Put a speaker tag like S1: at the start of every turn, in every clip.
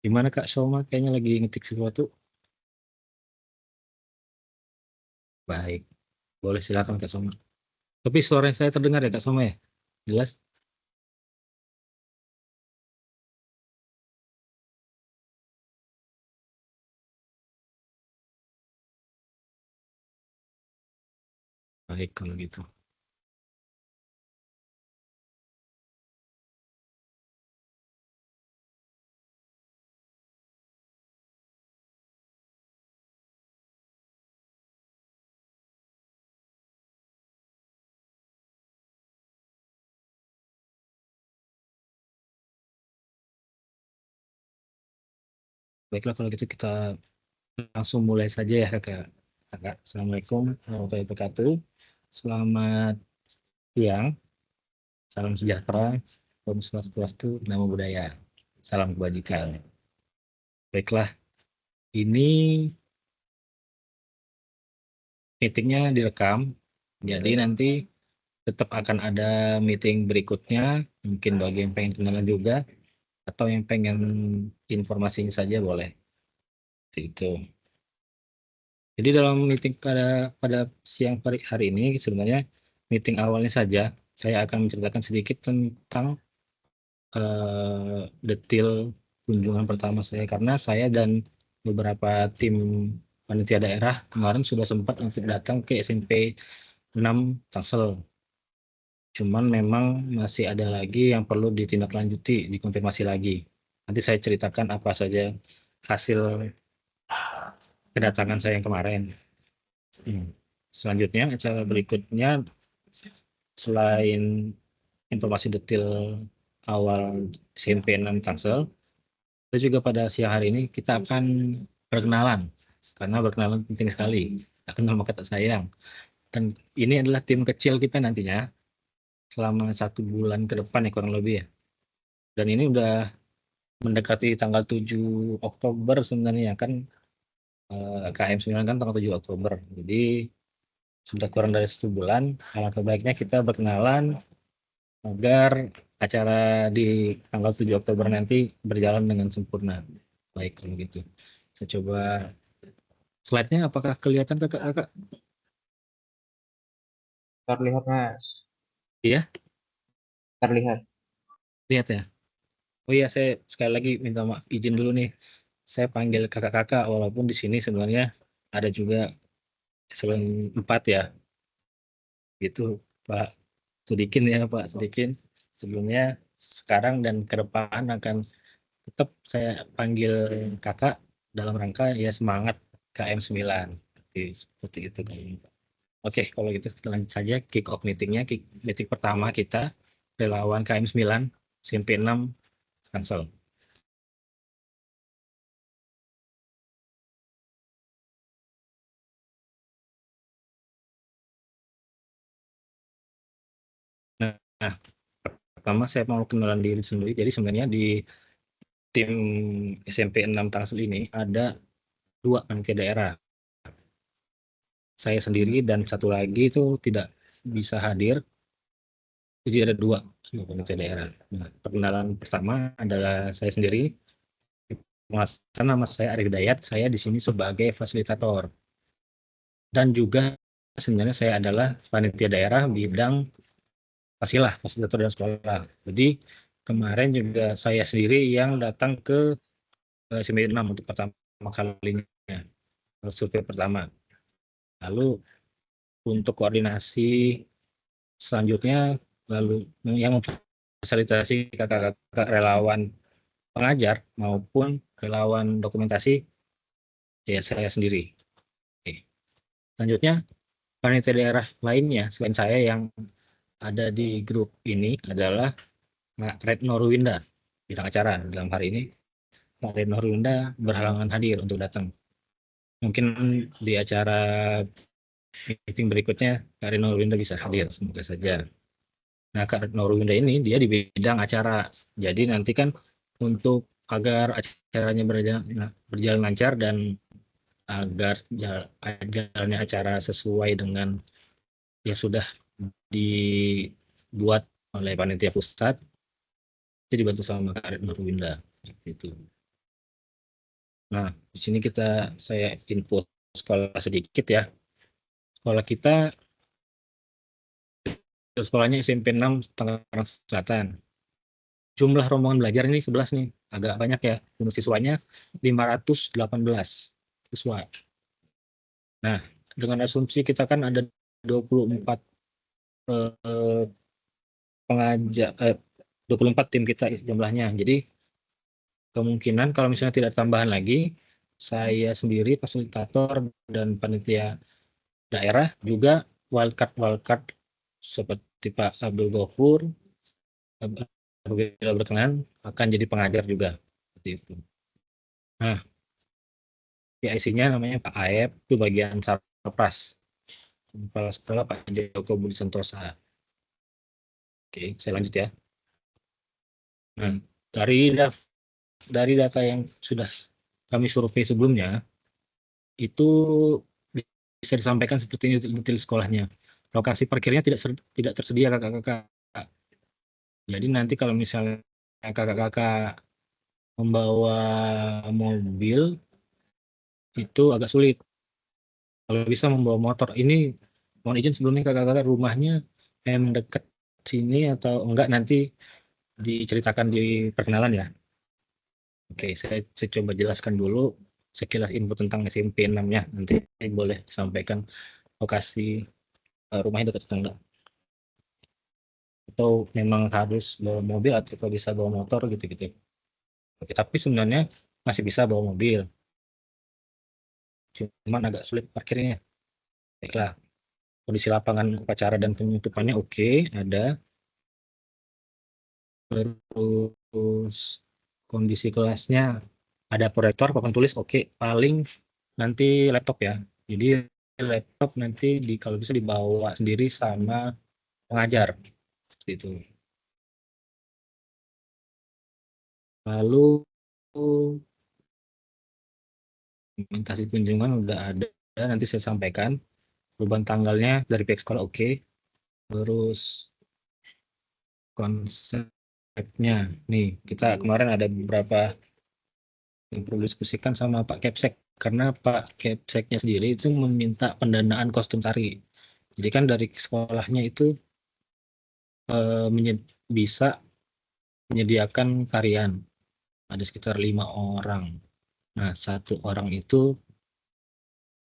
S1: Gimana Kak Soma? Kayaknya lagi ngetik sesuatu. Baik, boleh silakan Kak Soma. Tapi suara saya terdengar ya Kak Soma ya? Jelas? Baik kalau gitu. Baiklah kalau gitu kita langsung mulai saja ya Kakak. Assalamualaikum warahmatullahi wabarakatuh. Selamat siang, salam sejahtera, Om Swastiastu, Namo Buddhaya, salam kebajikan. Baiklah, ini meetingnya direkam, jadi nanti tetap akan ada meeting berikutnya, mungkin bagi yang pengen kenalan juga, atau yang pengen informasinya saja boleh. Seperti itu. Jadi dalam meeting pada siang hari ini sebenarnya meeting awalnya saja saya akan menceritakan sedikit tentang detail kunjungan pertama saya karena saya dan beberapa tim panitia daerah kemarin sudah sempat untuk datang ke SMP 6 Tangsel. Cuman memang masih ada lagi yang perlu ditindaklanjuti, dikonfirmasi lagi. Nanti saya ceritakan apa saja hasil kedatangan saya yang kemarin. Selanjutnya, acara berikutnya selain informasi detail awal SMP 6 Tangsel, kita juga pada siang hari ini kita akan berkenalan, karena berkenalan penting sekali. Tak kenal maka tak sayang. Dan ini adalah tim kecil kita nantinya selama 1 bulan ke depan ya kurang lebih ya. Dan ini udah mendekati tanggal 7 Oktober sebenarnya kan, KM 9 kan tanggal 7 Oktober. Jadi sudah kurang dari 1 bulan, alangkah baiknya kita berkenalan agar acara di tanggal 7 Oktober nanti berjalan dengan sempurna. Baik kalau gitu. Saya coba slide-nya apakah kelihatan kakak-kakak?
S2: Terlihat, Mas.
S1: Iya,
S2: Terlihat.
S1: lihat ya. Oh iya, saya sekali lagi minta maaf izin dulu nih. Saya panggil kakak-kakak walaupun di sini sebenarnya ada juga selain 4 ya. Gitu Pak Sudikin ya Pak Sudikin. Sebelumnya, sekarang dan ke depan akan tetap saya panggil kakak dalam rangka ya semangat KM 9. Seperti itu kan. Oke, kalau gitu kita lanjut saja kick off meetingnya. Meeting pertama kita relawan KM 9 SMP 6 Tangsel. Nah, pertama saya mau kenalan diri sendiri. Jadi sebenarnya di tim SMP 6 Tangsel ini ada 2 panitia daerah. Saya sendiri dan satu lagi itu tidak bisa hadir. Jadi ada 2 panitia daerah. Nah, perkenalan pertama adalah saya sendiri. Penguasaan nama saya Arif Dayat. Saya di sini sebagai fasilitator. Dan juga sebenarnya saya adalah panitia daerah bidang fasilitator dan sekolah. Jadi kemarin juga saya sendiri yang datang ke SMP 6 untuk pertama kalinya, survei pertama. Lalu untuk koordinasi selanjutnya, lalu yang memfasilitasi kakak-kakak relawan pengajar maupun relawan dokumentasi, ya saya sendiri. Oke. Selanjutnya, panitia daerah lainnya selain saya yang ada di grup ini adalah Mbak Retno Ruwinda, bidang acara. Dalam hari ini, Mbak Retno Ruwinda berhalangan hadir untuk datang. Mungkin di acara meeting berikutnya, Kak Retno Ruwinda bisa hadir, semoga saja. Nah, Kak Retno Ruwinda ini dia di bidang acara. Jadi nanti kan untuk agar acaranya berjalan lancar dan agar jalannya acara sesuai dengan yang sudah dibuat oleh panitia pusat, itu dibantu sama Kak Retno Ruwinda. Itu. Nah, di sini saya info sekolah sedikit ya. Sekolah kita, sekolahnya SMP 6 Tangerang Selatan. Jumlah rombongan belajar ini 11 nih, agak banyak ya. Jumlah siswanya 518 siswa. Nah, dengan asumsi kita kan ada 24 eh, pengajar, 24 tim kita jumlahnya. Jadi kemungkinan kalau misalnya tidak tambahan lagi, saya sendiri fasilitator dan panitia daerah juga wildcard seperti Pak Abdul Ghafur apabila berkenan akan jadi pengajar juga seperti itu. Nah, PIC-nya namanya Pak Aep, itu bagian Sarpras. Kepala Sekolah Pak Joko Budi Sentosa. Oke, saya lanjut ya. Nah, dari data yang sudah kami survei sebelumnya, itu bisa disampaikan seperti ini detail sekolahnya. Lokasi parkirnya tidak tersedia kakak-kakak. Jadi nanti kalau misalnya kakak-kakak membawa mobil itu agak sulit. Kalau bisa membawa motor. Ini mohon izin sebelumnya kakak-kakak rumahnya dekat sini atau enggak, nanti diceritakan di perkenalan ya. Oke, saya coba jelaskan dulu sekilas info tentang SMP 6-nya. Nanti boleh sampaikan lokasi rumahnya dekat tetangga. Atau memang harus bawa mobil atau kalau bisa bawa motor gitu-gitu. Oke, tapi sebenarnya masih bisa bawa mobil. Cuman agak sulit parkirnya. Baiklah, kondisi lapangan upacara dan penutupannya oke, ada. Terus kondisi kelasnya ada proyektor, papan tulis oke. Paling nanti laptop ya. Jadi laptop nanti kalau bisa dibawa sendiri sama pengajar seperti itu. Lalu dokumentasi kunjungan udah ada, nanti saya sampaikan. Perubahan tanggalnya dari pihak sekolah oke. Terus konsepnya nih, kita kemarin ada beberapa yang perlu diskusikan sama Pak Kepsek, karena Pak Kepseknya sendiri itu meminta pendanaan kostum tari. Jadi kan dari sekolahnya itu bisa menyediakan tarian, ada sekitar 5 orang. Nah, 1 orang itu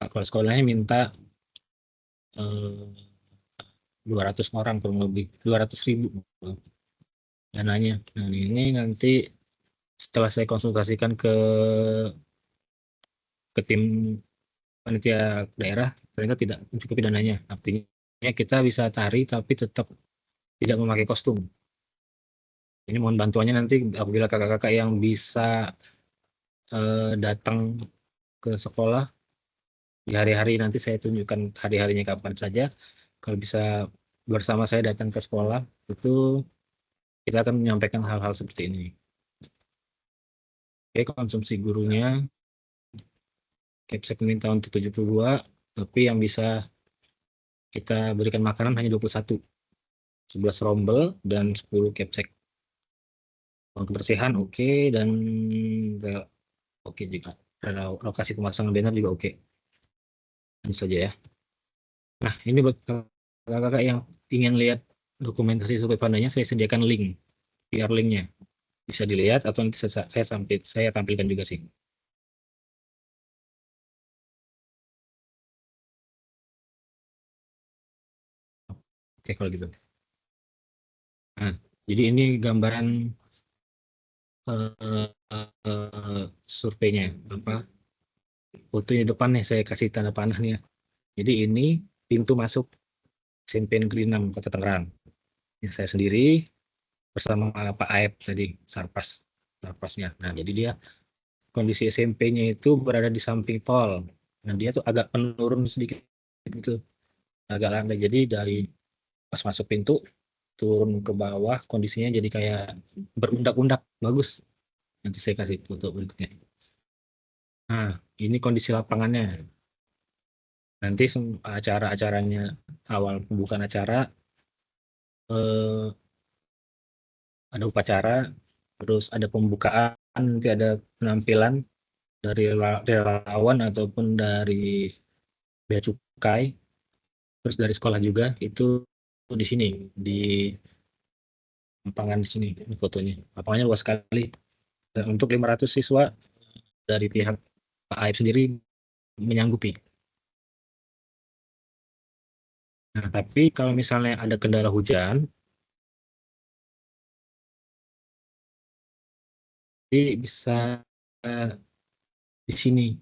S1: Pak Kepala Sekolahnya minta 200 orang, kurang lebih 200.000 dananya. Nah, ini nanti setelah saya konsultasikan ke tim panitia daerah, ternyata tidak mencukupi dananya. Artinya kita bisa tari tapi tetap tidak memakai kostum. Ini mohon bantuannya nanti apabila kakak-kakak yang bisa datang ke sekolah di hari-hari, nanti saya tunjukkan hari-harinya kapan saja. Kalau bisa bersama saya datang ke sekolah, itu kita akan menyampaikan hal-hal seperti ini. Oke, konsumsi gurunya Kepsek minta untuk 72, tapi yang bisa kita berikan makanan hanya 21. 11 rombel dan 10 Kepsek. Uang kebersihan oke, dan oke juga. Dan lokasi pemasangan banner juga oke. Ini saja ya. Nah, ini buat kakak-kakak yang ingin lihat dokumentasi survei pandanya, saya sediakan link, QR linknya. Bisa dilihat atau nanti saya tampilkan juga sih. Oke, kalau gitu. Nah, jadi ini gambaran eh, surveinya. Apa? Foto di depan nih saya kasih tanda panahnya. Jadi ini pintu masuk SMP Negeri 6 Kota Tangerang. Ini saya sendiri bersama Pak Aep tadi, Sarpasnya. Nah, jadi dia kondisi SMP-nya itu berada di samping tol. Nah, dia tuh agak penurun sedikit gitu, agak landai. Jadi dari pas masuk pintu turun ke bawah kondisinya jadi kayak berundak-undak, bagus. Nanti saya kasih foto berikutnya. Nah, ini kondisi lapangannya. Nanti acara-acaranya, awal pembukaan acara eh, ada upacara, terus ada pembukaan, nanti ada penampilan dari relawan ataupun dari bea cukai, terus dari sekolah juga itu di sini di lapangan di sini ini fotonya. Lapangannya luas sekali. Dan untuk 500 siswa dari pihak Pak Aib sendiri menyanggupi. Nah, tapi kalau misalnya ada kendala hujan, jadi bisa di sini.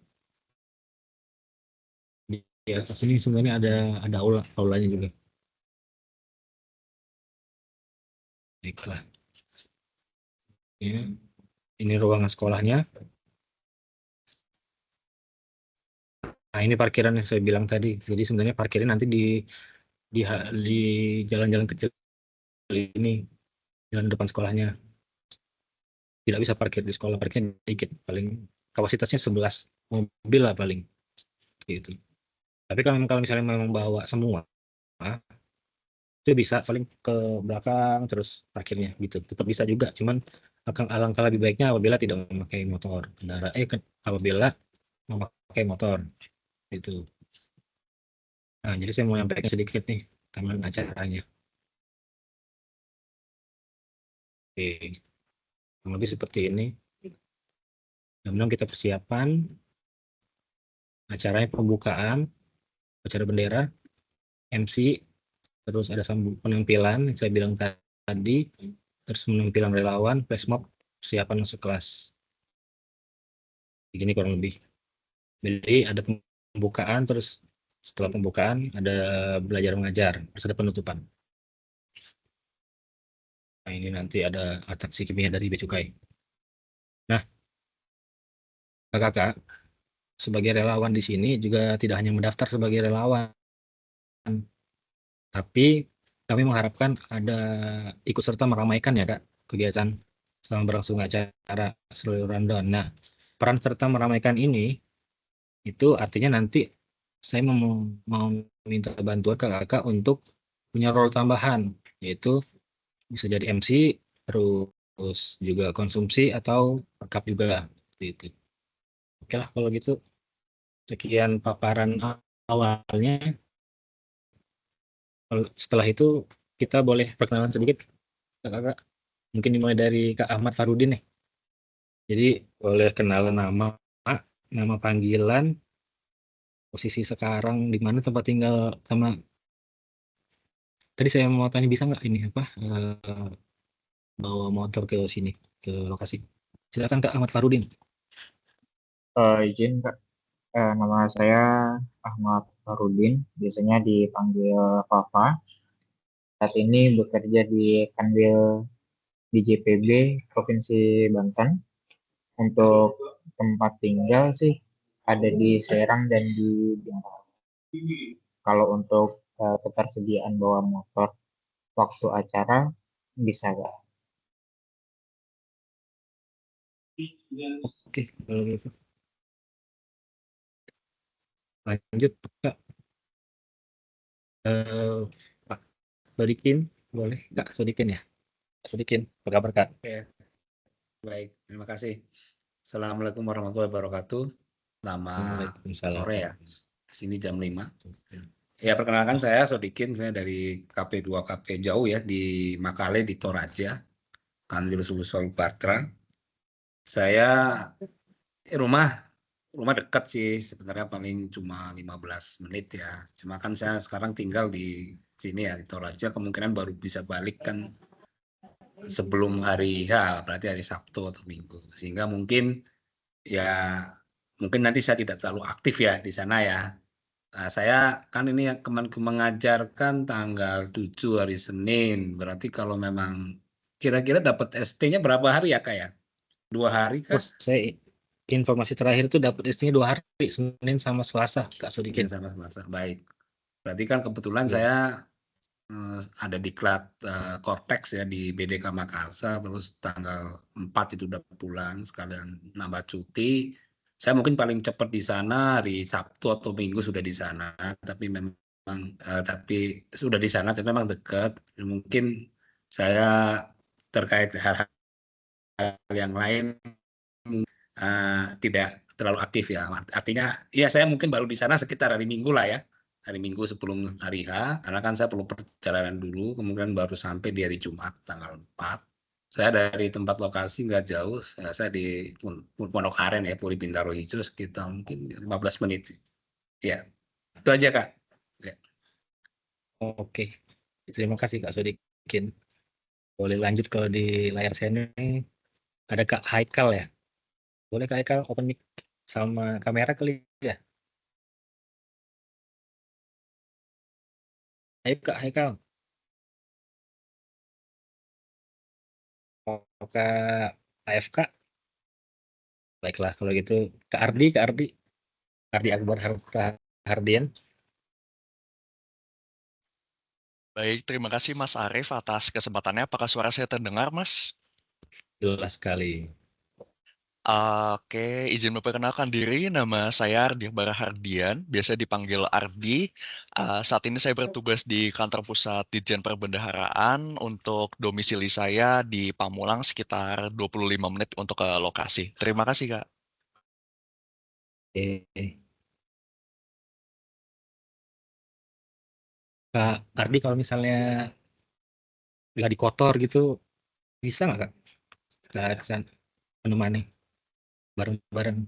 S1: Di atas sini sebenarnya ada aulanya juga. Baiklah. Ya, ini ruangan sekolahnya. Nah, ini parkiran yang saya bilang tadi. Jadi sebenarnya parkirnya nanti di di jalan-jalan kecil ini, jalan depan sekolahnya. Tidak bisa parkir di sekolah, parkir dikit, paling kapasitasnya 11 mobil lah paling gitu. Tapi kalau misalnya memang bawa semua, itu bisa paling ke belakang terus parkirnya gitu. Tetap bisa juga, cuman akan alangkah lebih baiknya apabila tidak memakai motor kendaraan, apabila memakai motor itu. Nah, jadi saya mau nyampaikan sedikit nih tentang acaranya. Oke, kurang lebih seperti ini. Kemudian kita persiapan acaranya, pembukaan, acara bendera, MC, terus ada penampilan yang saya bilang tadi, terus penampilan relawan, flash mob, persiapan masuk kelas. Begini kurang lebih. Jadi ada pembukaan, terus setelah pembukaan ada belajar mengajar, terus ada penutupan. Nah, ini nanti ada atraksi kimia dari Bea Cukai. Nah, kakak sebagai relawan di sini juga tidak hanya mendaftar sebagai relawan, tapi kami mengharapkan ada ikut serta meramaikan ya Kak, kegiatan selama berlangsung acara seluruh rundown. Nah, peran serta meramaikan ini itu artinya nanti saya mau minta bantuan ke kakak untuk punya role tambahan, yaitu bisa jadi MC, terus juga konsumsi atau rekap juga gitu. Oke lah kalau gitu, sekian paparan awalnya. Setelah itu kita boleh perkenalan sedikit kakak. Mungkin dimulai dari Kak Ahmad Farudin nih. Jadi boleh kenalan nama panggilan, posisi sekarang di mana, tempat tinggal, sama tadi saya mau tanya bisa nggak ini apa bawa motor ke sini, ke lokasi. Silakan Kak Ahmad Farudin.
S2: Izin Kak, nama saya Ahmad Farudin, biasanya dipanggil Fafa. Saat ini bekerja di Kanwil di JPB Provinsi Banten. Untuk tempat tinggal sih ada di Serang dan di Biak. Kalau untuk ketersediaan bawa motor waktu acara bisa Kak.
S1: Oke, kalau gitu lanjut Kak. Pak Sodikin, boleh Kak Sodikin ya? Sodikin, apa kabar Kak?
S3: Oke, baik. Terima kasih. Assalamualaikum warahmatullahi wabarakatuh. Selamat
S1: Waalaikumsalam.
S3: sore ya. Di sini jam 5. Ya, perkenalkan saya Sodikin, saya dari KP2KP Jauh ya, di Makale, di Toraja, Kanwil Sulsel Batra. Saya rumah dekat sih, sebenarnya paling cuma 15 menit ya. Cuma kan saya sekarang tinggal di sini ya, di Toraja, kemungkinan baru bisa balik kan sebelum hari berarti hari Sabtu atau Minggu. Sehingga mungkin ya mungkin nanti saya tidak terlalu aktif ya di sana ya. Nah, saya kan ini mengajarkan tanggal 7 hari Senin. Berarti kalau memang kira-kira dapat ST-nya berapa hari ya Kak ya? 2 hari
S1: Oh,
S3: kah?
S1: saya informasi terakhir itu dapat istrinya 2 hari, Senin sama Selasa Kak Sodikin.
S3: Senin sama Selasa. Baik. Berarti kan kebetulan
S1: Iya.
S3: saya ada diklat Cortex ya di BDK Makassar, terus tanggal 4 itu udah pulang sekalian nambah cuti. Saya mungkin paling cepat di sana hari Sabtu atau Minggu sudah di sana, tapi memang tapi sudah di sana, tapi memang dekat. Mungkin saya terkait hal-hal yang lain tidak terlalu aktif ya. Artinya ya saya mungkin baru di sana sekitar hari Minggu lah ya. Hari Minggu sebelum hari H, karena kan saya perlu perjalanan dulu, kemudian baru sampai di hari Jumat tanggal 4. Saya dari tempat lokasi nggak jauh, saya di Pondok Aren ya, Puri Bintaro Hijau sekitar mungkin 15 menit. Ya, itu aja Kak. Ya.
S1: Oke, terima kasih Kak Sodikin. Boleh lanjut kalau di layar saya ini ada Kak Haikal ya. Boleh Kak Haikal open mic sama kamera kali ya? Ayo Kak Haikal. Oh, Kak AFK. Baiklah kalau gitu Kak Ardi Akbar Hardian.
S4: Baik, terima kasih Mas Arief atas kesempatannya. Apakah suara saya terdengar, Mas?
S1: Jelas sekali.
S4: Oke, izin memperkenalkan diri. Nama saya Ardi Akbar Hardian, biasa dipanggil Ardi. Saat ini saya bertugas di kantor pusat Ditjen Perbendaharaan untuk domisili saya di Pamulang sekitar 25 menit untuk ke lokasi. Terima kasih, Kak.
S1: Oke. Kak Ardi kalau misalnya nggak di kotor gitu bisa nggak Kak? Kita kesan menemani bareng-bareng.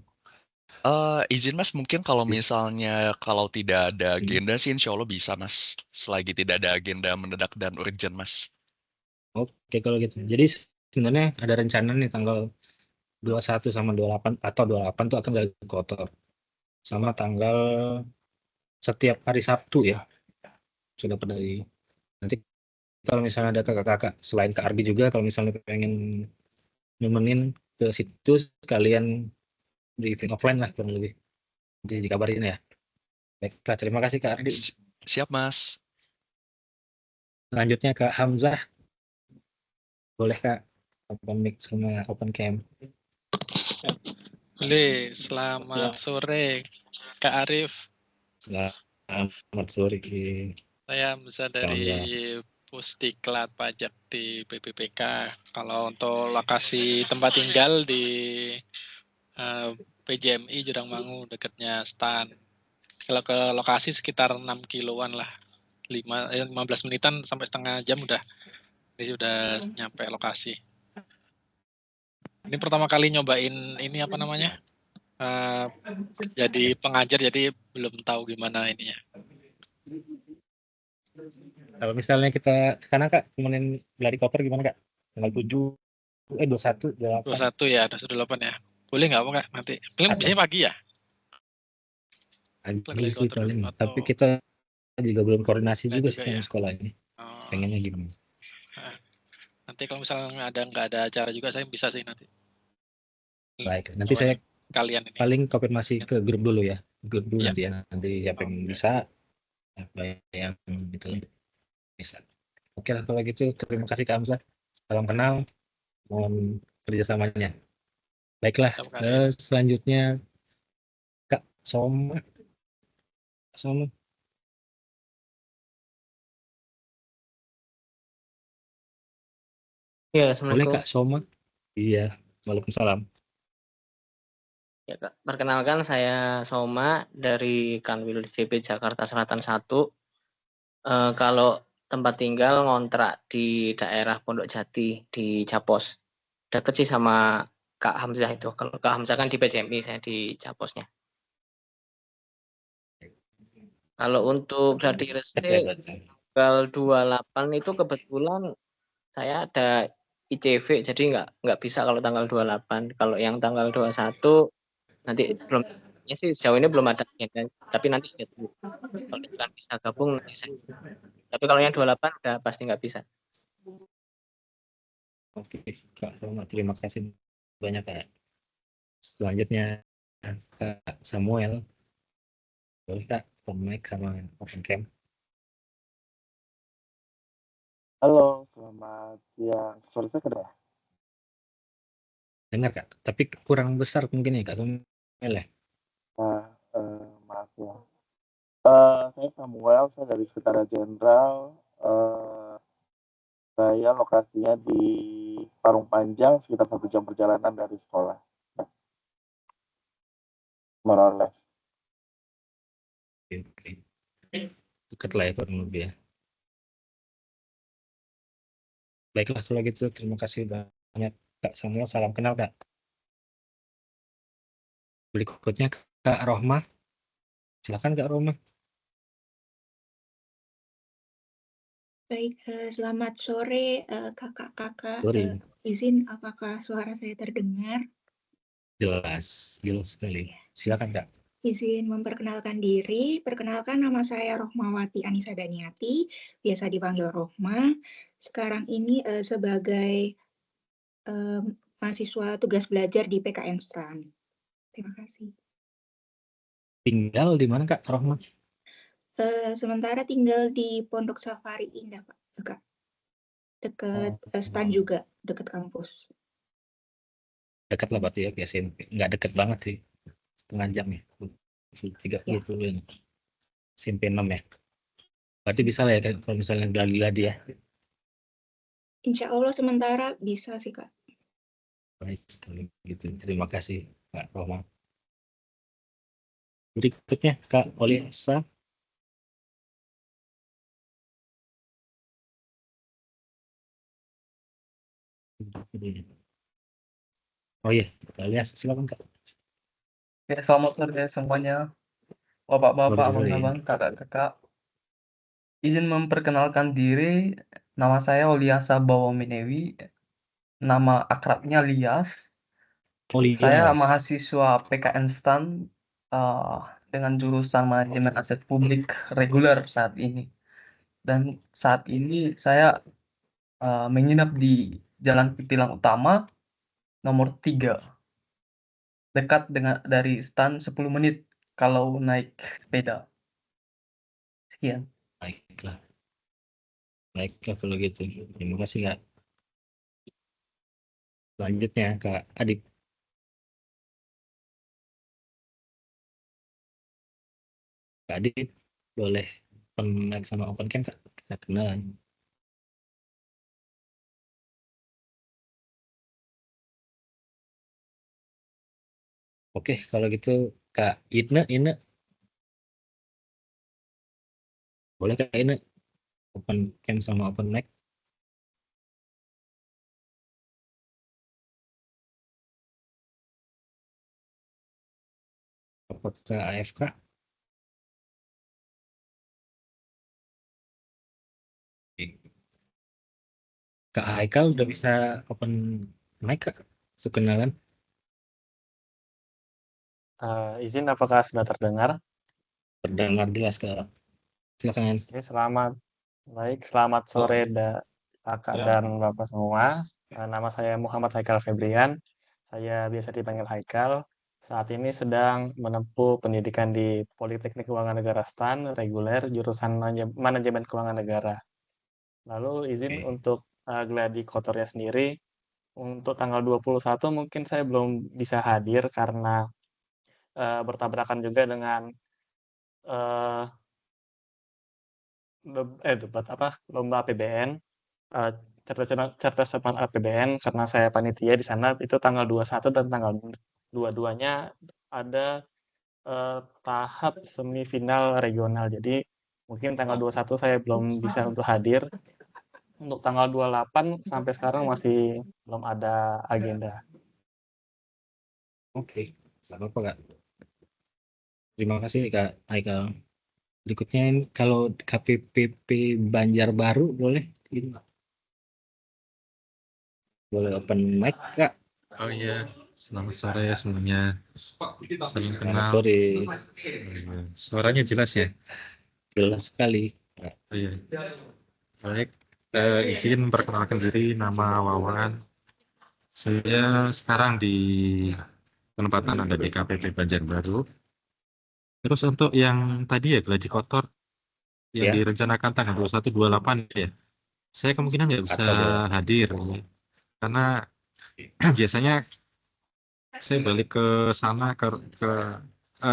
S4: Izin Mas, mungkin kalau misalnya kalau tidak ada agenda sih insya Allah bisa Mas. Selagi tidak ada agenda mendadak dan urgent Mas.
S1: Oke kalau gitu. Jadi sebenarnya ada rencana nih tanggal 21 sama 28 atau 28 tuh akan nggak di kotor. Sama tanggal setiap hari Sabtu ya. Sudah pada nanti kalau misalnya ada kakak-kakak selain Kak Ardi juga kalau misalnya pengen nemenin ke situ sekalian briefing offline lah kurang lebih. Jadi dikabarin ya. Baik, Kak, terima kasih Kak Ardi.
S4: Siap Mas.
S1: Selanjutnya Kak Hamzah. Boleh Kak open mic sama open cam.
S5: Boleh, selamat sore Kak Arief.
S1: Selamat sore.
S5: Saya Hamzah dari Pusdiklat Pajak di BPPK. Kalau untuk lokasi tempat tinggal di PJMI Jurangmangu dekatnya STAN. Kalau ke lokasi sekitar 6 kiloan lah. 15 menitan sampai setengah jam udah nyampe lokasi. Ini pertama kali nyobain ini apa namanya? Jadi pengajar, jadi belum tahu gimana ininya.
S1: Kalau misalnya kita karena Kak temenin lari koper gimana Kak? Tanggal 7 21
S5: 28 ya, 28 ya. Boleh nggak Kak nanti? Paling biasanya pagi ya?
S1: Pagi sih paling. Tapi kita juga belum koordinasi juga sih sama sekolah ini. Pengennya gimana?
S5: Nanti kalau misalnya nggak ada acara juga saya bisa sih nanti.
S1: Baik, nanti saya
S5: kalian ini.
S1: paling konfirmasi ke grup dulu ya. Grup dulu nanti ya. Nanti siapa yang bisa, apa yang gitu bisa. Oke lah kalau gitu terima kasih Kak Hamzah. Salam kenal. Mohon kerjasamanya. Baiklah, selanjutnya Kak Soma.
S6: Ya,
S1: boleh Kak Soma? Iya, waalaikumsalam.
S6: Ya Kak, perkenalkan saya Soma dari Kanwil DJP Jakarta Selatan 1. Kalau tempat tinggal ngontrak di daerah Pondok Jati di Japos. Deket sih sama Kak Hamzah itu. Kalau Kak Hamzah kan di PJMI, saya di Japosnya. Kalau untuk Gladi Resti tanggal 28 itu kebetulan saya ada ICV, jadi nggak bisa kalau tanggal 28. Kalau yang tanggal 21 nanti belum sih sejauh ini belum ada agenda, tapi nanti kalau misalkan bisa gabung nanti saya. Tapi kalau yang 28 udah pasti nggak bisa.
S1: Oke, Kak Soma, terima kasih banyak Kak. Selanjutnya Kak Samuel. Boleh Kak, open mic sama open cam.
S7: Halo, selamat siang. Suara saya kedengar?
S1: Dengar Kak, tapi kurang besar mungkin ya Kak Samuel ya.
S7: Maaf ya. Saya Samuel, saya dari Sekretariat Jenderal. Saya lokasinya di Parung Panjang, sekitar 1 jam perjalanan dari sekolah. more or less.
S1: Oke. Dekat lah ya kurang lebih ya. Baiklah kalau gitu, terima kasih banyak Kak Samuel, salam kenal Kak. Berikutnya Kak Rohmah, silakan Kak Rohmah.
S8: Baik, selamat sore kakak-kakak.
S1: Sorry,
S8: Izin apakah suara saya terdengar?
S1: jelas sekali. Silakan Kak.
S8: Izin memperkenalkan diri. Perkenalkan, nama saya Rohmawati Anissa Daniati, biasa dipanggil Rohma. Sekarang ini sebagai mahasiswa tugas belajar di PKN STAN. Terima kasih.
S1: Tinggal di mana Kak Rohmah?
S8: Sementara tinggal di Pondok Safari Indah, Pak. Dekat STAN juga, dekat kampus.
S1: Dekat lah berarti ya, biasa nggak deket banget sih, setengah jam ya, 30 ya. SMP 6 ya, berarti bisa lah ya kalau misalnya gladi ya.
S8: Insya Allah sementara bisa sih Kak.
S1: Baik sekali gitu, terima kasih Kak Roma. Berikutnya Kak Oliasa. Oh iya, Kak Oliasa silakan Kak.
S9: Ya, selamat sore semuanya, bapak-bapak,
S1: Sore.
S9: abang-abang, kakak-kakak. Izin memperkenalkan diri, nama saya Oliasa Bawominewi, nama akrabnya Lias. Saya mahasiswa PKN STAN dengan jurusan manajemen aset publik reguler saat ini. Dan saat ini saya menginap di Jalan Pitilang Utama nomor 3. Dekat dari STAN 10 menit kalau naik sepeda. Sekian.
S1: Baiklah kalau gitu, terima kasih Kak. Selanjutnya Kak Adip. Kak Adip boleh open sama open cam Kak, kita kenalan. Oke, kalau gitu Kak Ine. Boleh Kak Ine open cam sama open mic. Apakah AFK? Kak Haikal udah bisa open mic Kak? Sekenalan.
S7: Izin apakah sudah terdengar?
S1: Terdengar jelas Kak. Silakan.
S7: Oke, selamat sore kakak dan bapak semua. Nama saya Muhammad Haikal Febrian. Saya biasa dipanggil Haikal. Saat ini sedang menempuh pendidikan di Politeknik Keuangan Negara STAN reguler jurusan manajemen keuangan negara. Lalu izin untuk gladi kotornya sendiri. Untuk tanggal 21 mungkin saya belum bisa hadir karena bertabrakan juga dengan lomba APBN, cerdas cermat APBN, karena saya panitia di sana. Itu tanggal 21 dan tanggal 22-nya ada tahap semifinal regional. Jadi mungkin tanggal 21 saya belum bisa untuk hadir. Untuk tanggal 28 sampai sekarang masih belum ada agenda.
S1: Oke, sama apa Kak? Terima kasih Kak Haikal. Berikutnya kalau KPPP Banjarbaru boleh ini Kak? Boleh open mic Kak?
S10: Oh iya, selamat sore semuanya. Salam kenal.
S1: Sore.
S10: Suaranya jelas ya?
S1: Jelas sekali.
S10: Oh iya. Baik, izin memperkenalkan diri, nama Wawan. Saya sekarang di penempatan ada di KPP Banjarbaru. Terus untuk yang tadi ya gladi kotor yang direncanakan tanggal 21-28 ya. Saya kemungkinan nggak bisa hadir karena biasanya saya balik ke sana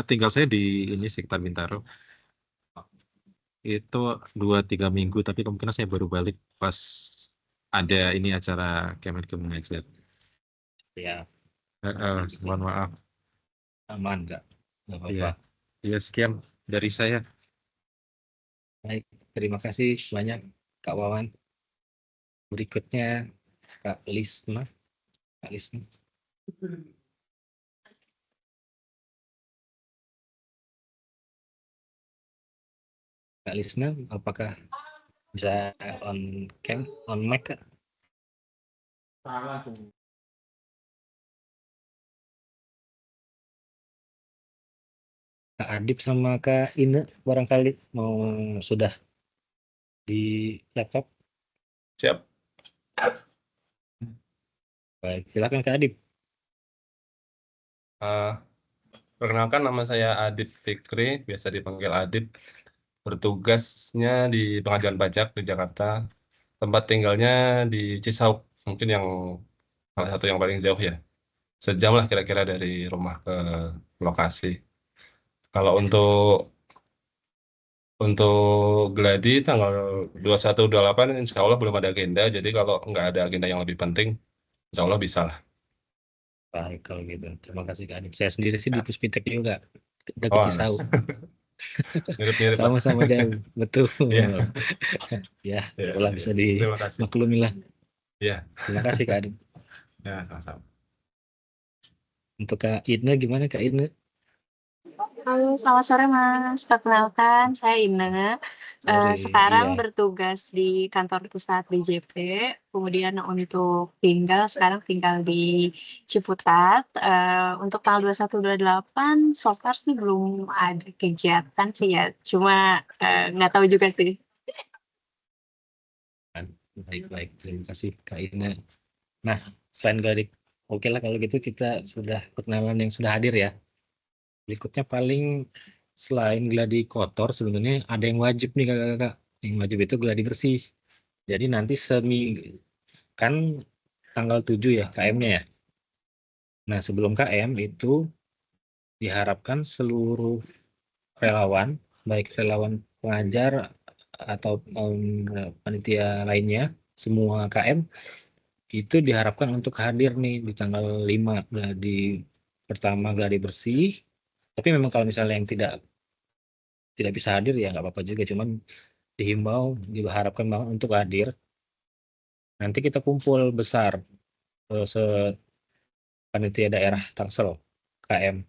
S10: tinggal saya di ini sekitar Bintaro. Itu 2-3 minggu, tapi kemungkinan saya baru balik pas ada ini acara Kemenkum Mengajar.
S1: Ya.
S10: Mohon maaf.
S1: Aman Kak. Nggak
S10: Iya,
S1: apa-apa.
S10: iya sekian dari saya.
S1: Baik, terima kasih banyak Kak Wawan. Berikutnya Kak Lisna. Kak Lisna. Kak Lisna, apakah bisa on cam, on mic Kak? Kak Adip sama Kak Ine barangkali mau sudah di laptop.
S11: Siap.
S1: Baik, silakan Kak Adip.
S11: Perkenalkan, nama saya Adip Fikri, biasa dipanggil Adip. Bertugasnya di Pengadilan Pajak di Jakarta. Tempat tinggalnya di Cisauk, mungkin yang salah satu yang paling jauh ya. Sejam lah kira-kira dari rumah ke lokasi. Kalau untuk gladi tanggal 21 28 insya Allah belum ada agenda. Jadi kalau nggak ada agenda yang lebih penting, insya Allah bisa lah.
S1: Baik kalau gitu. Terima kasih Kak Adip. Saya sendiri sih di Puspitek juga. Dekat
S11: Oh,
S1: Cisauk.
S11: mirip-mirip lah.
S1: Sama-sama jauh. Betul.
S11: Iya.
S1: Ya,
S11: Iya,
S1: itulah
S11: iya.
S1: bisa
S11: Terima kasih.
S1: dimaklumi lah.
S11: Iya.
S1: Terima kasih Kak Adip.
S11: Ya, sama-sama.
S1: Untuk Kak Ine gimana Kak Ine?
S12: Halo, selamat sore Mas. Perkenalkan, saya Ine.
S1: Sore,
S12: Sekarang
S1: iya.
S12: bertugas di kantor pusat DJP. Kemudian untuk sekarang tinggal di Ciputat. Untuk tanggal 21-28, so far sih belum ada kegiatan sih ya. Cuma nggak tahu juga sih.
S1: Baik. Terima kasih Kak Ine. Nah, selain Gadik, oke lah kalau gitu kita sudah perkenalan yang sudah hadir ya. Berikutnya paling selain gladi kotor sebenarnya ada yang wajib nih kakak-kakak. Yang wajib itu gladi bersih. Jadi nanti kan tanggal 7 ya KM-nya ya. Nah sebelum KM itu diharapkan seluruh relawan, baik relawan pengajar atau panitia lainnya, semua KM itu diharapkan untuk hadir nih di tanggal 5 gladi pertama gladi bersih. Tapi memang kalau misalnya yang tidak bisa hadir ya nggak apa-apa juga, cuman diharapkan banget untuk hadir. Nanti kita kumpul besar panitia daerah Tangsel KM.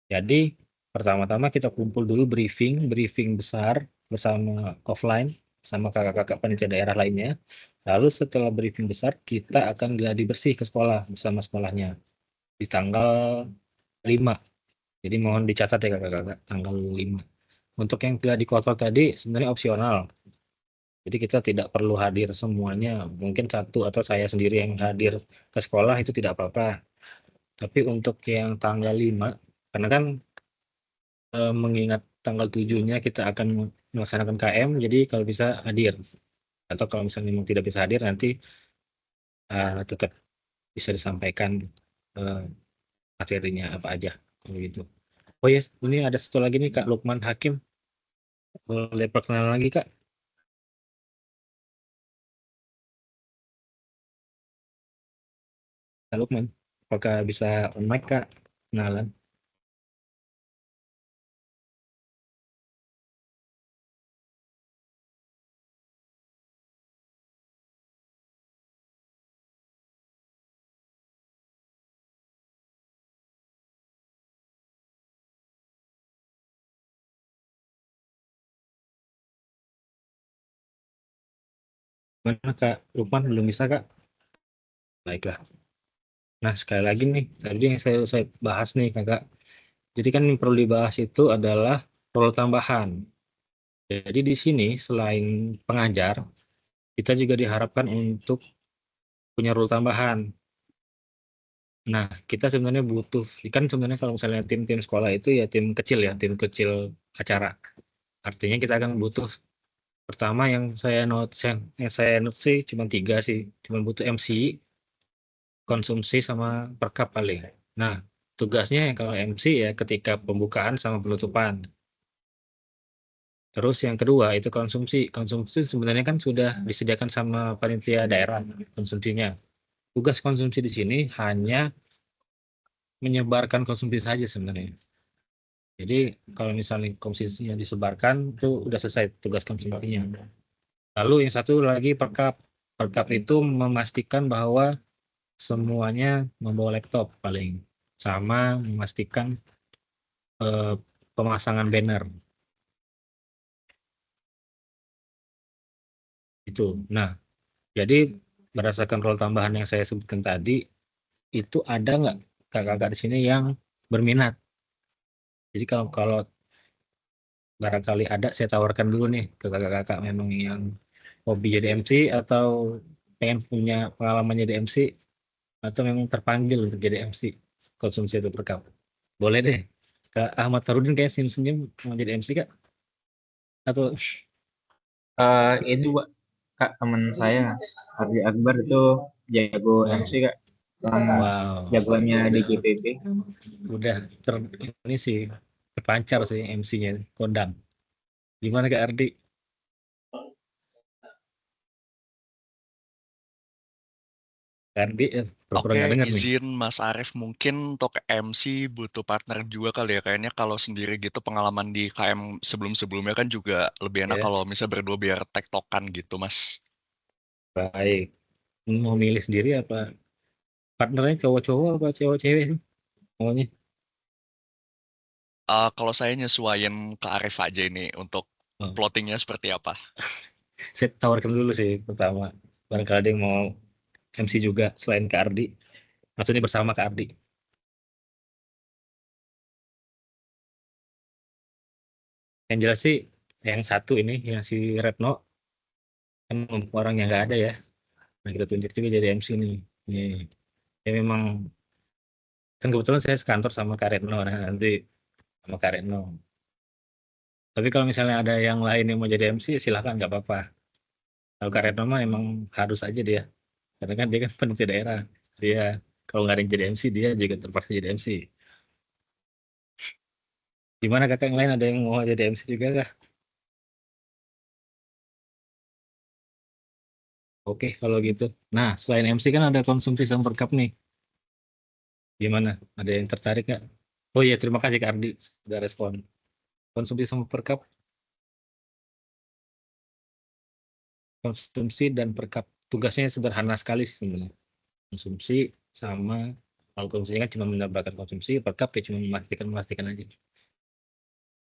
S1: Jadi pertama-tama kita kumpul dulu briefing besar bersama offline sama kakak-kakak panitia daerah lainnya. Lalu setelah briefing besar kita akan gladi bersih ke sekolah bersama sekolahnya di tanggal 5. Jadi mohon dicatat ya kakak-kakak, tanggal 5. Untuk yang gladi kotor tadi sebenarnya opsional. Jadi kita tidak perlu hadir semuanya. Mungkin satu atau saya sendiri yang hadir ke sekolah itu tidak apa-apa. Tapi untuk yang tanggal 5, karena kan mengingat tanggal 7-nya kita akan melaksanakan KM, jadi kalau bisa hadir. Atau kalau misalnya memang tidak bisa hadir nanti tetap bisa disampaikan materinya apa aja. Gitu. Oh yes, ini ada satu lagi nih Kak Lukman Hakim. Boleh perkenalan lagi Kak? Kak Lukman, apakah bisa on mic Kak? Kenalan. Mana Kak Lukman belum bisa Kak? Baiklah. Nah sekali lagi nih, tadi yang saya bahas nih Kakak. Jadi kan yang perlu dibahas itu adalah role tambahan. Jadi di sini selain pengajar, kita juga diharapkan untuk punya role tambahan. Nah, kita sebenarnya butuh, kan sebenarnya kalau misalnya tim-tim sekolah itu ya tim kecil acara. Artinya kita akan butuh, pertama yang saya note sih cuma 3 sih, cuma butuh MC, konsumsi sama perkap paling. Nah, tugasnya kalau MC ya ketika pembukaan sama penutupan. Terus yang kedua itu konsumsi. Konsumsi sebenarnya kan sudah disediakan sama panitia daerah konsumsinya. Tugas konsumsi di sini hanya menyebarkan konsumsi saja sebenarnya. Jadi kalau misalnya komposisinya disebarkan itu udah selesai tugas konsumsinya. Lalu yang satu lagi perkap. Perkap itu memastikan bahwa semuanya membawa laptop paling, sama memastikan pemasangan banner itu. Nah, jadi berdasarkan role tambahan yang saya sebutkan tadi, itu ada nggak kakak-kakak di sini yang berminat? Jadi kalau barangkali ada, saya tawarkan dulu nih ke kakak-kakak memang yang hobi jadi MC atau pengen punya pengalaman jadi MC atau memang terpanggil untuk jadi MC konsumsi itu perkap. Boleh deh. Kak Ahmad Farudin kayak senyum-senyum mau jadi MC Kak? Atau
S2: Itu Pak, Kak, teman saya Ardi Akbar itu jago
S1: Wow.
S2: MC Kak, yang
S1: wow,
S2: jagoannya di JPB.
S1: udah ini sih terpancar sih MC-nya kondang. Gimana Kak Ardi? Kak Ardi pura-pura
S4: Oke,
S1: nggak denger nih.
S4: izin Mas Arief, mungkin untuk MC butuh partner juga kali ya. Kayaknya kalau sendiri gitu pengalaman di KM sebelum-sebelumnya kan juga lebih enak
S1: Ya,
S4: kalau misalnya berdua biar tektokan gitu, Mas.
S1: baik. Mau milih sendiri apa partnernya cowok-cowok apa cewek-cewek sih maunya?
S4: Kalau saya nyesuaiin ke Arief aja ini untuk
S1: Oh,
S4: plottingnya seperti apa.
S1: saya tawarkan dulu sih pertama. Barangkali ada yang mau MC juga selain Kak Ardi. Maksudnya bersama Kak Ardi. Yang jelas sih yang satu ini yang si Retno kan orang yang nggak ada ya. Nah kita tunjuk juga jadi MC nih. Nih. Ya memang kan kebetulan saya sekantor sama Kak Retno, nah nanti sama Kak Retno. Tapi kalau misalnya ada yang lain yang mau jadi MC silahkan nggak apa-apa. Kalau Kak Retno mah emang harus aja dia. Karena kan dia kan panitia daerah. Dia kalau nggak ada yang jadi MC dia juga terpaksa jadi MC. Gimana kakak yang lain ada yang mau jadi MC juga kah? Oke kalau gitu. Nah selain MC kan ada konsumsi sama perkap nih. Gimana? Ada yang tertarik nggak? Oh iya terima kasih Kak Ardi sudah respon. Konsumsi sama perkap, konsumsi dan perkap tugasnya sederhana sekali sebenarnya. Konsumsi sama kalau konsumsi kan cuma menambahkan konsumsi, perkap ya cuma memastikan aja.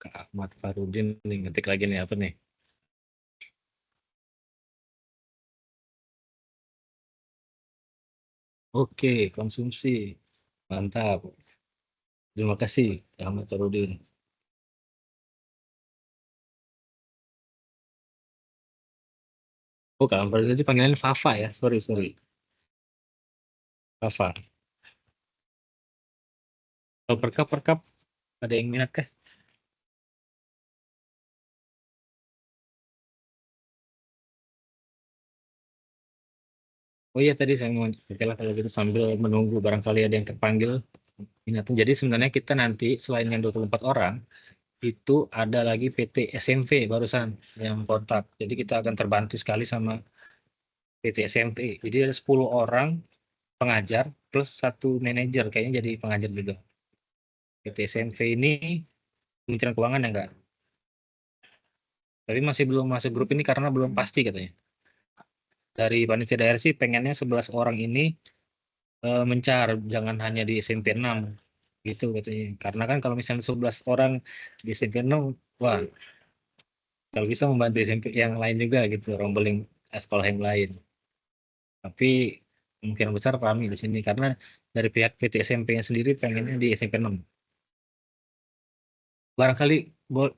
S1: Kak Ahmad Farudin nih ngetik lagi nih apa nih? Oke, konsumsi. Mantap. Terima kasih, Kak Ahmad Farudin. Oh, Kak Ahmad Farudin itu panggilannya Fafa ya? Sorry. Fafa. Kalau perkap, ada yang minat kah? Oh iya tadi saya mau oke lah kalau gitu sambil menunggu barangkali ada yang terpanggil. Ingatkan. Jadi sebenarnya kita nanti selain yang 24 orang itu ada lagi PT SMP barusan yang kontak. Jadi kita akan terbantu sekali sama PT SMP. Jadi ada 10 orang pengajar plus satu manajer kayaknya jadi pengajar juga. PT SMP ini Kementerian Keuangan ya enggak? Tapi masih belum masuk grup ini karena belum pasti katanya. Dari panitia daerah sih pengennya 11 orang ini mencar, jangan hanya di SMP 6 gitu katanya. Karena kan kalau misalnya 11 orang di SMP 6, wah kalau bisa membantu SMP yang lain juga gitu, rombling sekolah yang lain. Tapi kemungkinan besar kami di sini karena dari pihak PT SMP-nya sendiri pengennya di SMP 6. Barangkali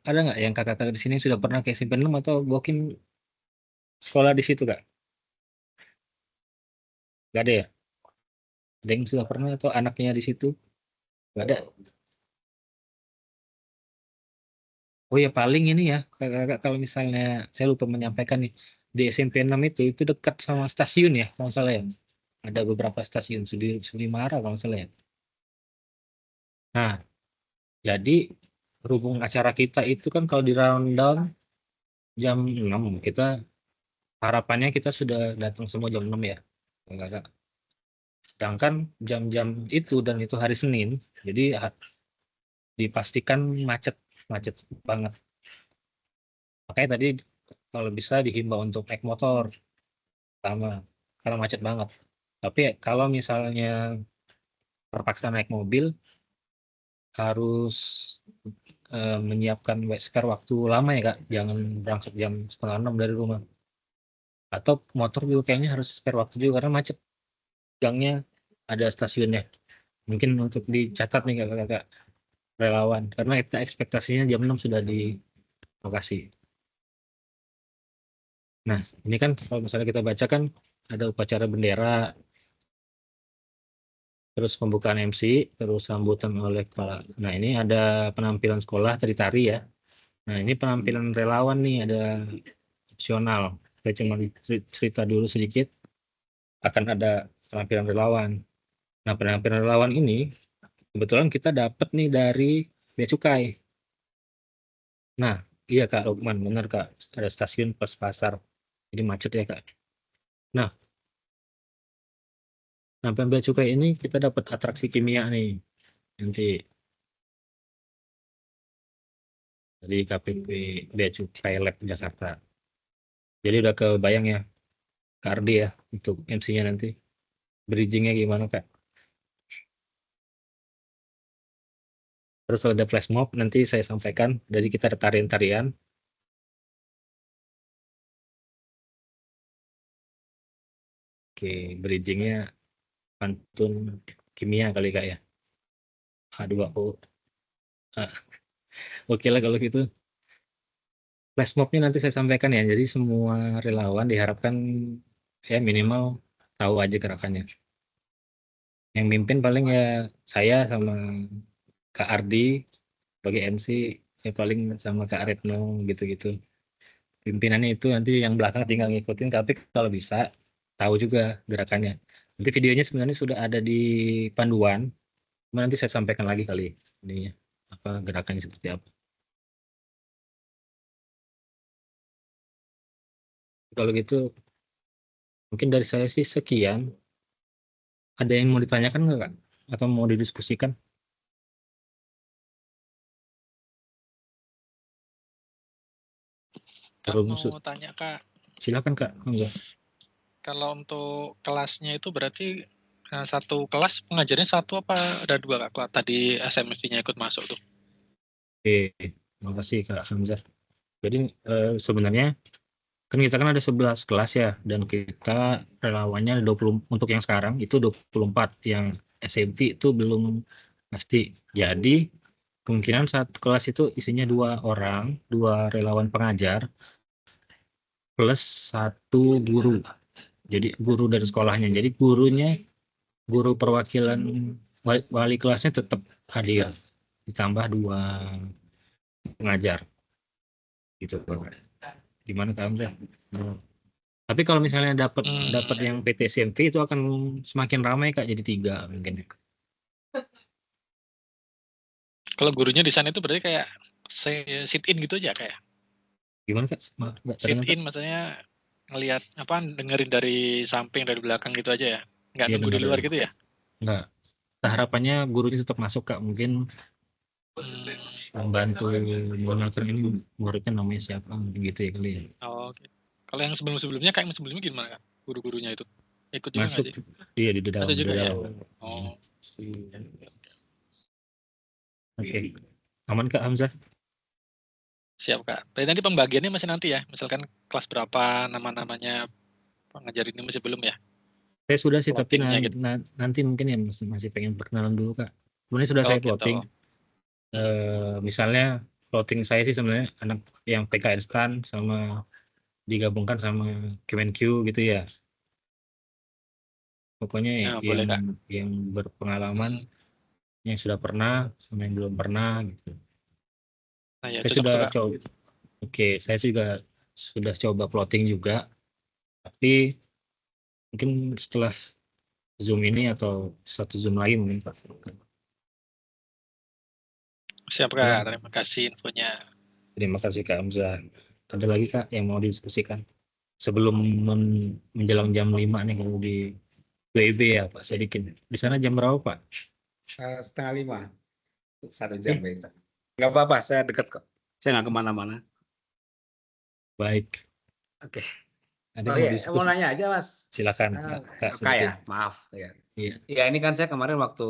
S1: ada nggak yang kakak-kakak di sini sudah pernah ke SMP 6 atau mungkin sekolah di situ kak? Gak ada ya? Ada yang sudah pernah atau anaknya di situ? Gak ada. Oh ya paling ini ya, kakak-kakak kalau misalnya saya lupa menyampaikan nih di SMP 6 itu dekat sama stasiun ya, kalau nggak salah ya. Ada beberapa stasiun Sudimara kalau nggak salah ya. Nah, jadi berhubung acara kita itu kan kalau di rundown jam 6 kita harapannya kita sudah datang semua jam 6 ya. Kakak. Sedangkan jam-jam itu dan itu hari Senin, jadi dipastikan macet banget. Makanya tadi kalau bisa dihimbau untuk naik motor sama karena macet banget. Tapi kalau misalnya terpaksa naik mobil harus menyiapkan spare waktu lama ya Kak, jangan berangkat jam 5:30 dari rumah. Atau motor juga kayaknya harus spare waktu juga karena macet. Gangnya ada stasiunnya. Mungkin untuk dicatat nih kakak-kakak relawan, karena kita ekspektasinya jam 6 sudah di lokasi. Nah, ini kan kalau misalnya kita baca kan ada upacara bendera, terus pembukaan MC, terus sambutan oleh kepala. Nah, ini ada penampilan sekolah tari-tari ya. Nah, ini penampilan relawan nih, ada opsional. Saya cuma cerita dulu sedikit, akan ada penampilan relawan. Nah, penampilan relawan ini kebetulan kita dapat nih dari Bea Cukai. Nah, iya Kak Lukman, benar Kak, ada stasiun plus pasar. Jadi macet ya Kak. Nah, penampilan Bea Cukai ini kita dapat atraksi kimia nih. Nanti dari KPP Bea Cukai Lab Jakarta. Jadi udah kebayang ya, Kak Ardi ya, untuk MC-nya nanti. Bridging-nya gimana Kak? Terus ada flash mob, nanti saya sampaikan. Dari kita ada tarian-tarian. Oke, bridging-nya pantun kimia kali Kak ya. H2O. Oke lah kalau gitu. Flash mob-nya nanti saya sampaikan ya. Jadi semua relawan diharapkan ya minimal tahu aja gerakannya. Yang mimpin paling ya saya sama Kak Ardi sebagai MC, ya paling sama Kak Retno gitu-gitu. Pimpinannya itu nanti yang belakang tinggal ngikutin, tapi kalau bisa tahu juga gerakannya. Nanti videonya sebenarnya sudah ada di panduan, cuma nanti saya sampaikan lagi kali ini apa gerakannya seperti apa. Kalau gitu mungkin dari saya sih sekian. Ada yang mau ditanyakan nggak Kak? Atau mau didiskusikan?
S5: Kak
S1: Kalau
S5: mau tanya Kak,
S1: silakan Kak. Enggak.
S5: kalau untuk kelasnya itu berarti satu kelas pengajarnya satu apa ada dua Kak? Tadi SMFI-nya ikut masuk tuh.
S1: Oke, terima kasih Kak Hamzah. Jadi sebenarnya kan kita kan ada 11 kelas ya, dan kita relawannya 20 untuk yang sekarang itu 24, yang SMP itu belum pasti. Jadi kemungkinan satu kelas itu isinya 2 orang, 2 relawan pengajar plus 1 guru. Jadi guru dari sekolahnya. Jadi guru perwakilan wali kelasnya tetap hadir, ditambah 2 pengajar gitu. Gimana Kak Hamzah? Tapi kalau misalnya dapat yang PT SMP itu akan semakin ramai Kak, jadi 3 mungkin.
S5: Kalau gurunya di sana itu berarti kayak sit in gitu aja kayak.
S1: Gimana Kak?
S5: Sit in maksudnya ngelihat apa, dengerin dari samping dari belakang gitu aja ya. Nggak
S1: Iya,
S5: nunggu di luar gitu ya?
S1: Enggak. Harapannya gurunya tetap masuk Kak, mungkin membantu menggunakan ini muridnya namanya siapa gitu ya kali ya.
S5: Oh, okay. Kalau yang sebelumnya kayak sebelumnya gimana Kak? Guru-gurunya itu ikut juga nggak sih?
S1: Iya di dalam.
S5: Masuk juga ya?
S1: Oh. Oke. Aman Kak Hamzah?
S5: Siap Kak. Berarti nanti pembagiannya masih nanti ya? Misalkan kelas berapa, nama-namanya pengajar ini masih belum ya?
S1: Saya sudah sih, tapi
S5: gitu.
S1: nanti mungkin ya masih pengen perkenalan dulu Kak. Sebenarnya sudah saya plotting. Misalnya plotting saya sih sebenarnya anak yang PKN STAN sama digabungkan sama Kemenq gitu ya. Pokoknya yang berpengalaman, yang sudah pernah sama yang belum pernah gitu.
S5: Nah, ya,
S1: saya sudah coba. Oke, saya juga sudah coba plotting juga, tapi mungkin setelah Zoom ini atau satu Zoom lagi mungkin Pak.
S5: Siap Kak, terima kasih infonya.
S1: Terima kasih Kak Hamzah. Ada lagi Kak yang mau didiskusikan sebelum menjelang jam 5 nih kalau di WIB ya Pak Sedikin. Di sana jam berapa Pak?
S3: 4:30. 1 jam ya. Nggak apa-apa, saya dekat kok. Saya nggak kemana-mana.
S1: Baik.
S3: Oke.
S1: Ada
S3: Oh
S1: mau
S3: iya, mau
S1: diskusi?
S3: nanya aja Mas.
S1: Silakan, Kak.
S3: Kak ya, maaf ya.
S1: Iya.
S3: Ya ini kan saya kemarin waktu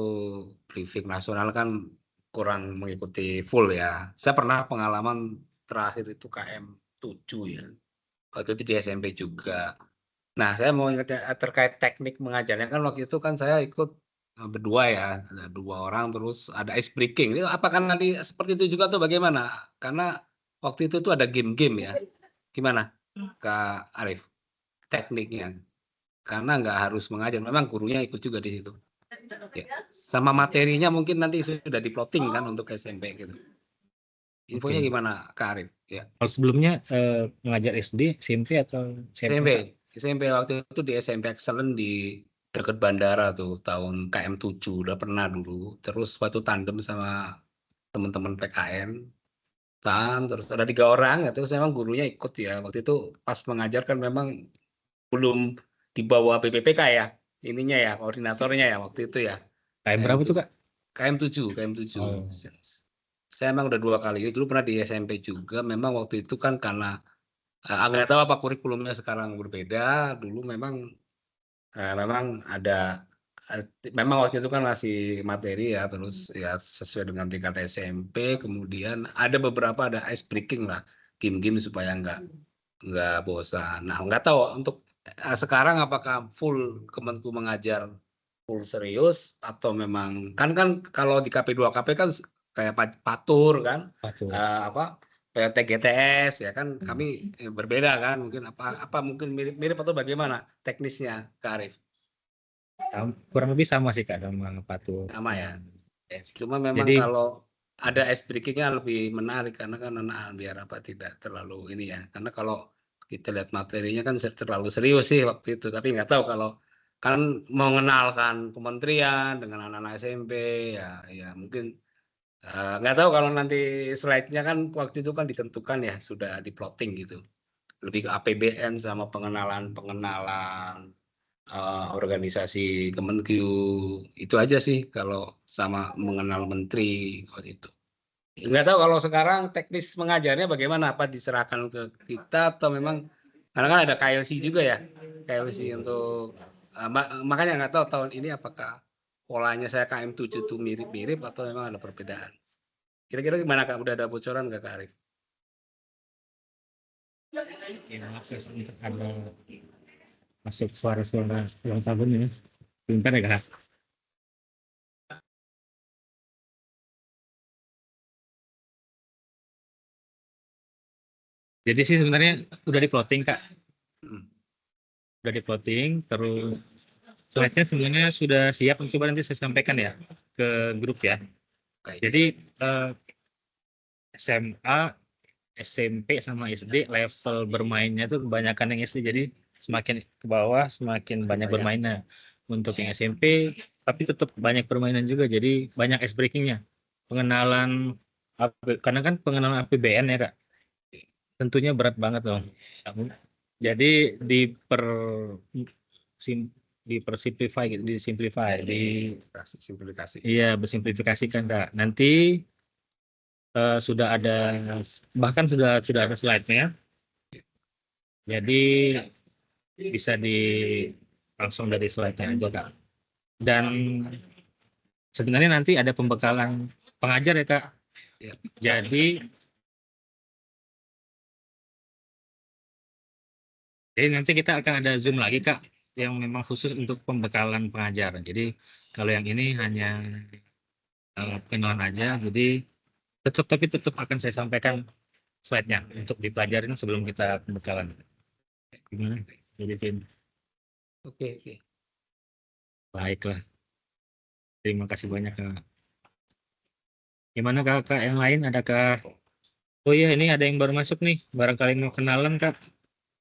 S3: briefing nasional kan kurang mengikuti full ya. Saya pernah pengalaman terakhir itu KM 7 ya. Waktu itu di SMP juga. Nah, saya mau ingat terkait teknik mengajarnya kan waktu itu kan saya ikut berdua ya, ada 2 orang terus ada ice breaking. Itu apakah nanti seperti itu juga tuh bagaimana? Karena waktu itu tuh ada game-game ya. Gimana, Kak Arif? Tekniknya. Karena nggak harus mengajar, memang gurunya ikut juga di situ. Ya. Sama materinya mungkin nanti sudah di-plotting kan untuk SMP gitu. Infonya
S1: Oke.
S3: gimana, Kak Arif? Ya.
S1: Kalau sebelumnya mengajar SD, SMP atau
S3: SMP? SMP waktu itu di SMP Excellent di dekat bandara tuh tahun KM 7 udah pernah dulu. Terus waktu tandem sama teman-teman PKN. Terus ada 3 orang ya, terus memang gurunya ikut ya. Waktu itu pas mengajar kan memang belum di bawah BPPK ya. Ininya ya, koordinatornya ya waktu itu ya.
S1: KM berapa tuh, Kak?
S3: KM 7, KM 7.
S1: Oh.
S3: Saya memang udah 2 kali. Dulu pernah di SMP juga. Memang waktu itu kan karena nggak tahu apa kurikulumnya sekarang berbeda. Dulu memang ada memang waktu itu kan masih materi ya, terus ya sesuai dengan tingkat SMP. Kemudian ada beberapa ada ice breaking lah, game-game supaya nggak bosan. Nah, nggak tahu untuk sekarang apakah full Kemenku mengajar full serius atau memang kan kalau di KP2KP kan kayak patur kan, apa PTGTS ya kan kami berbeda kan, mungkin apa mungkin mirip atau bagaimana teknisnya, Kak Arif?
S1: Kurang lebih sama sih, Kak, sama patur.
S3: Sama ya. Cuma memang
S1: Jadi,
S3: kalau ada ice breaking-nya lebih menarik karena kan biar apa tidak terlalu ini ya. Karena kalau kita lihat materinya kan terlalu serius sih waktu itu. Tapi nggak tahu kalau kan mengenalkan kementerian dengan anak-anak SMP ya mungkin nggak tahu kalau nanti slide-nya kan waktu itu kan ditentukan ya sudah di-plotting gitu. Lebih ke APBN sama pengenalan organisasi Kemenkyu itu aja sih kalau sama mengenal menteri kalau itu. Nggak tahu kalau sekarang teknis mengajarnya bagaimana, apa diserahkan ke kita atau memang karena kan ada KLC juga ya, KLC untuk makanya nggak tahu tahun ini apakah polanya saya KM 7 itu mirip-mirip atau memang ada perbedaan. Kira-kira gimana Kak? Udah ada bocoran nggak Kak Arif?
S1: ada masuk suara-suara ulang tahun ya. Bentar ya, Kak. Jadi sih sebenarnya udah di-plotting, Kak. Udah di-plotting, terus slide-nya sebenarnya sudah siap. Coba nanti saya sampaikan ya ke grup ya. Jadi SMA, SMP sama SD level bermainnya tuh kebanyakan yang SD. Jadi semakin ke bawah semakin banyak bermainnya. Untuk yang SMP tapi tetap banyak permainan juga. Jadi banyak ice breaking-nya. Pengenalan karena kan pengenalan APBN ya, Kak. Tentunya berat banget dong. Jadi dipersimplify gitu,
S3: simplifikasi.
S1: Iya, bersimplifikasikan, Kak. Nanti sudah ada bahkan sudah ada slide-nya. Jadi bisa langsung dari slide-nya aja, Kak. Dan sebenarnya nanti ada pembekalan pengajar ya, Kak. Jadi nanti kita akan ada Zoom lagi, Kak, yang memang khusus untuk pembekalan pengajar. Jadi kalau yang ini hanya pengenalan aja. Jadi tetap akan saya sampaikan slide-nya untuk dipelajarin sebelum kita pembekalan. Gimana? Jadi Tim.
S3: Oke.
S1: Baiklah. Terima kasih banyak, Kak. Gimana Kak yang lain? Adakah? Oh iya, ini ada yang baru masuk nih. Barangkali mau kenalan, Kak.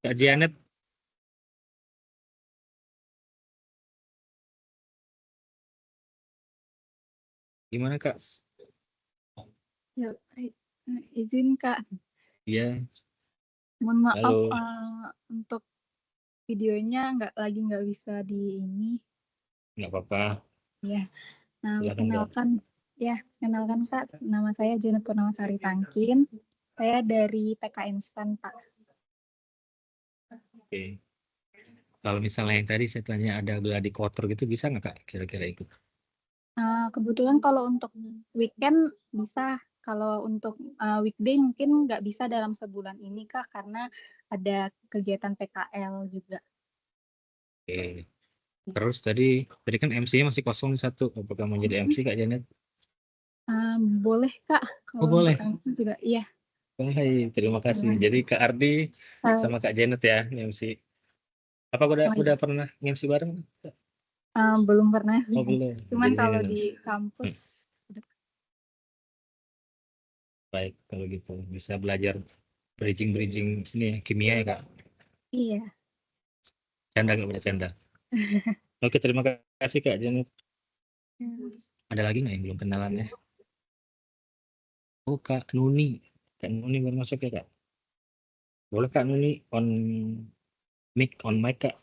S1: Kak Janet. Gimana, Kak?
S13: Ya, izin Kak.
S1: Iya.
S13: Mohon maaf
S1: Halo.
S13: untuk videonya nggak bisa di ini.
S1: Nggak apa-apa.
S13: Ya. Nah,
S1: Silakan,
S13: perkenalkan Ya, kenalkan Kak, nama saya Janet Purnamasari Tangkin. Saya dari PKN STAN, Pak.
S1: Oke. Kalau misalnya yang tadi saya tanya ada gladi kotor gitu bisa nggak Kak kira-kira ikut?
S13: Kebetulan kalau untuk weekend bisa, kalau untuk weekday mungkin nggak bisa dalam sebulan ini Kak, karena ada kegiatan PKL juga.
S1: Oke. Terus tadi kan MC-nya masih kosong satu. Apakah mau jadi MC Kak Janet?
S13: Boleh Kak,
S1: Oh
S13: kalau
S1: boleh.
S13: untuk MC juga. Iya.
S1: Baik, terima kasih. Jadi Kak Ardi sama Kak Janet ya MC. Apa udah pernah MC bareng?
S13: Belum pernah sih.
S1: Oh belum.
S13: Cuman
S1: Jadi
S13: kalau
S1: ini
S13: di kampus.
S1: baik kalau gitu bisa belajar bridging ini kimia ya Kak.
S13: Iya.
S1: Canda nggak bercanda. Oke terima kasih Kak Janet. Ada lagi nggak yang belum kenalan ya? Oh Kak Nuni. Kak Nuni baru masuk ya Kak. Boleh Kak Nuni on mic Kak.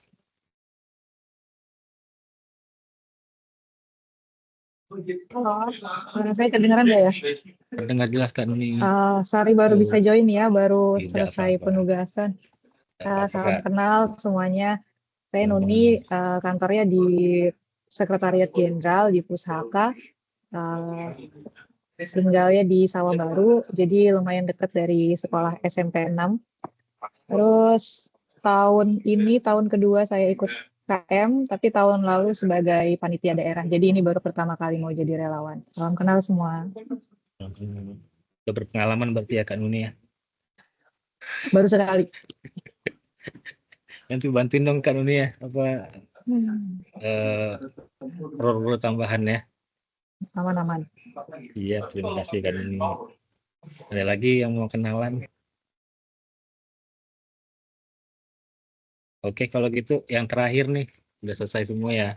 S14: Halo, suara saya kedengaran nggak ya?
S1: Terdengar jelas Kak Nuni.
S14: Sorry baru
S1: Oh,
S14: bisa join ya, baru
S1: tidak
S14: selesai
S1: apa-apa.
S14: penugasan.
S1: Tidak apa-apa,
S14: Salam
S1: Kak.
S14: kenal semuanya. Saya Nuni, kantornya di Sekretariat Jenderal di Pushaka. Tinggalnya di Sawah Baru, jadi lumayan dekat dari sekolah SMP 6. Terus tahun ini tahun kedua saya ikut KM, tapi tahun lalu sebagai panitia daerah. Jadi ini baru pertama kali mau jadi relawan. Salam kenal semua.
S1: Udah berpengalaman berarti ya Kak Nuni ya?
S14: Baru sekali.
S1: Nanti bantuin dong Kak Nuni ya, apa role tambahan ya?
S14: Aman-aman.
S1: Iya, terima kasih Kak Nuni. Ada lagi yang mau kenalan? Oke, kalau gitu yang terakhir nih, udah selesai semua ya.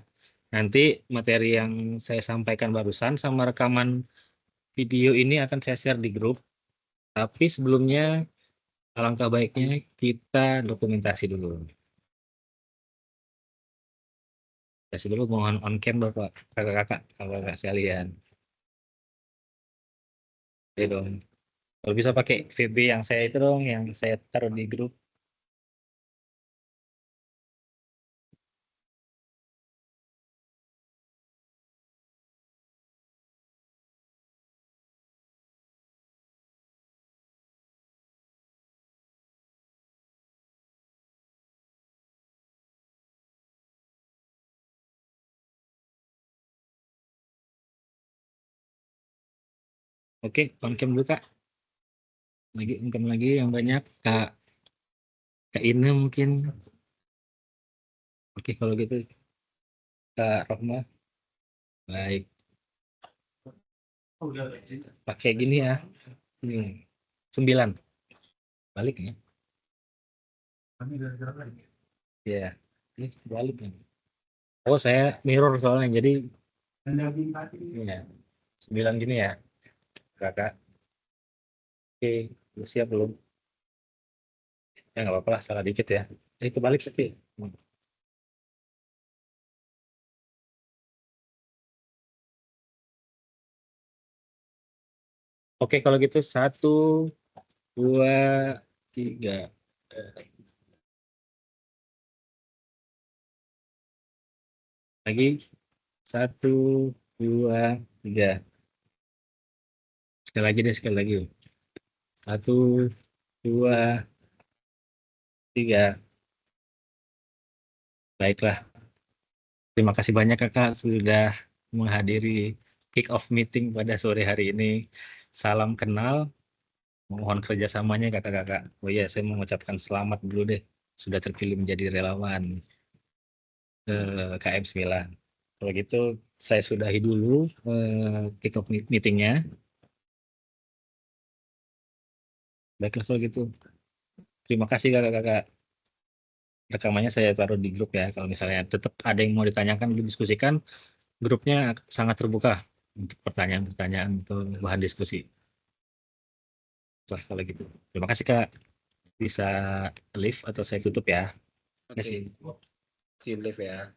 S1: Nanti materi yang saya sampaikan barusan sama rekaman video ini akan saya share di grup. Tapi sebelumnya, alangkah baiknya kita dokumentasi dulu. Kasih dulu mohon on cam Bapak, kakak-kakak sekalian. Oke dong. Kalau bisa pakai VB yang saya itu dong, yang saya taruh di grup. Oke, on cam dulu Kak. Lagi on cam lagi yang banyak. Kak Ine mungkin. Oke, kalau gitu Kak Rohma. Baik. Pakai gini ya. Ini 9. Balik ya. Ya, ini balik ya. Oh, saya mirror soalnya jadi ya, 9 gini ya. Kakak. Oke, udah siap belum? Ya nggak apa-apa lah, salah dikit ya. Itu balik tapi. Oke, kalau gitu 1, 2, 3. Lagi 1, 2, 3. Sekali lagi deh, sekali lagi. 1, 2, 3. Baiklah. Terima kasih banyak Kakak sudah menghadiri kick off meeting pada sore hari ini. Salam kenal. Mohon kerjasamanya kakak-kakak. Oh iya, saya mengucapkan selamat dulu deh. Sudah terpilih menjadi relawan KM 9. Kalau gitu, saya sudahi dulu kick off meetingnya. Baiklah kalau gitu. Terima kasih kakak-kakak. Rekamannya saya taruh di grup ya. Kalau misalnya tetap ada yang mau ditanyakan, didiskusikan, grupnya sangat terbuka untuk pertanyaan-pertanyaan atau bahan diskusi. Kalau gitu. Terima kasih Kak. Bisa live atau saya tutup ya.
S3: Oke. See you live ya.